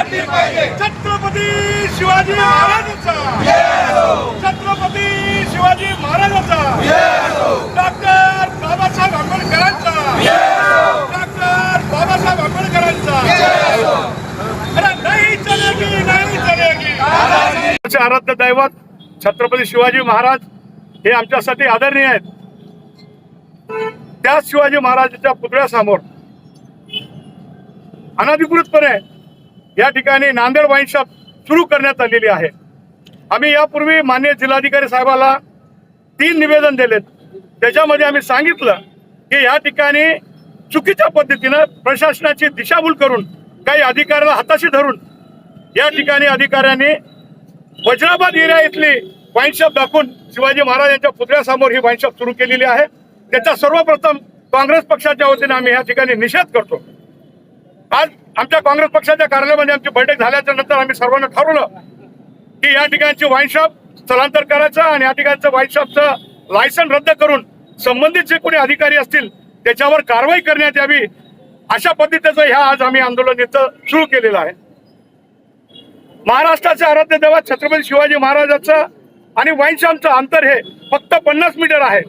छत्रपती शिवाजी महाराजांचा, छत्रपती शिवाजी महाराजांचा, डॉक्टर बाबासाहेब आंबेडकरांचा, डॉक्टर बाबासाहेब आंबेडकरांचा. अरे नहीं चलेगी, नहीं चलेगी. आराध्य दैवत छत्रपती शिवाजी महाराज हे आमच्यासाठी आदरणीय आहेत. त्याच शिवाजी महाराजांच्या पुतळ्यासमोर अनधिकृतपणे या ठिकाणी नांदेड वाईन शॉप सुरू करण्यात आलेली आहे. आम्ही यापूर्वी माननीय जिल्हाधिकारी साहेबाला 3 निवेदन दिलेत. त्याच्यामध्ये आम्ही सांगितलं की या ठिकाणी चुकीच्या पद्धतीनं प्रशासनाची दिशाभूल करून काही अधिकाऱ्याला हाताशी धरून या ठिकाणी अधिकाऱ्यांनी वज्राबाद एरिया इथली वाईन शॉप दाखवून शिवाजी महाराजांच्या पुतळ्यासमोर ही वाईन शॉप सुरू केलेली आहे. त्याचा सर्वप्रथम काँग्रेस पक्षाच्या वतीने आम्ही या ठिकाणी निषेध करतो. आज आमच्या काँग्रेस पक्षाच्या कार्यालयामध्ये आमची बैठक झाल्याच्या नंतर आम्ही सर्वांना ठरवलं की या ठिकाणची वाईन शॉप स्थलांतर करायचं आणि या ठिकाणचं वाईन शॉपचं लायसन रद्द करून संबंधित जे कोणी अधिकारी असतील त्याच्यावर कारवाई करण्यात यावी. अशा पद्धतीचं ह्या आज आम्ही आंदोलन इथं सुरू केलेलं आहे. महाराष्ट्राचे आराध्य दैवत छत्रपती शिवाजी महाराजांचं आणि वाईन शॉपचं अंतर हे फक्त 50 मीटर आहे.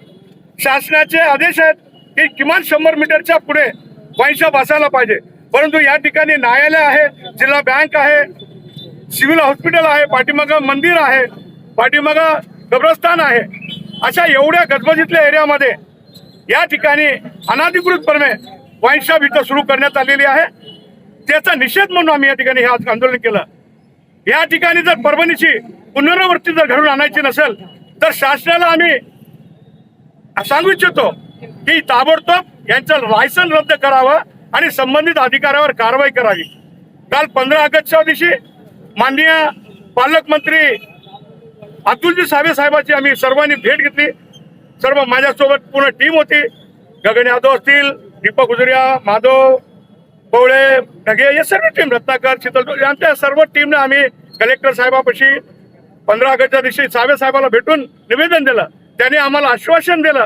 शासनाचे आदेश आहेत की किमान 100 मीटरच्या पुढे वाईन शॉप असायला पाहिजे. परंतु या ठिकाणी न्यायालय आहे, जिल्हा बँक आहे, सिव्हिल हॉस्पिटल आहे, पाठीमागं मंदिर आहे, पाठीमागं कब्रस्तान आहे. अशा एवढ्या गजबजीतल्या एरियामध्ये या ठिकाणी अनधिकृतपणे वाईन शॉप इथं सुरू करण्यात आलेली आहे. त्याचा निषेध म्हणून आम्ही या ठिकाणी हे आज आंदोलन केलं. या ठिकाणी जर परभणीची पुनरावृत्ती जर घडून आणायची नसेल तर शासनाला आम्ही सांगू इच्छितो की ताबडतोब यांचं लायसन रद्द करावं आणि संबंधित अधिकाऱ्यावर कारवाई करावी. काल 15 ऑगस्टच्या दिवशी माननीय पालकमंत्री अतुलजी सावे साहेबांची आम्ही सर्वांनी भेट घेतली. सर्व माझ्यासोबत पूर्ण टीम होती. गगन यादव असतील, दीपक गुजरिया, माधव पवळे, ढगे, या सर्व टीम, रत्नाकर, शीतल, यांच्या सर्व टीमने आम्ही कलेक्टर साहेबापाशी 15 ऑगस्टच्या दिवशी सावे साहेबाला भेटून निवेदन दिलं. त्यांनी आम्हाला आश्वासन दिलं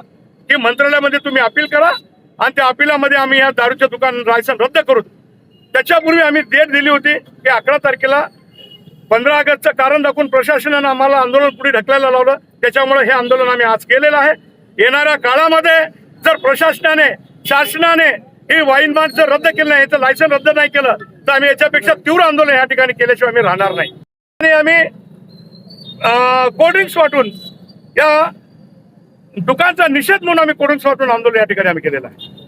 की मंत्रालयामध्ये तुम्ही अपील करा आणि त्या अपिलामध्ये आम्ही या दारूच्या दुकान लायसन रद्द करू. त्याच्यापूर्वी आम्ही डेट दिली होती की 11 तारखेला 15 ऑगस्टचं कारण दाखवून प्रशासनानं आम्हाला आंदोलन पुढे ढकलायला लावलं. त्याच्यामुळे हे आंदोलन आम्ही आज केलेलं आहे. येणाऱ्या काळामध्ये जर प्रशासनाने, शासनाने ही वाईन बार जर रद्द केलं नाही, तर लायसन रद्द नाही केलं तर आम्ही याच्यापेक्षा तीव्र आंदोलन या ठिकाणी केल्याशिवाय आम्ही राहणार नाही. आणि आम्ही कोल्ड्रिंक्स वाटून या दुकानचा निषेध म्हणून आम्ही कोल्ड्रिंक्स वाटून आंदोलन या ठिकाणी आम्ही केलेलं आहे.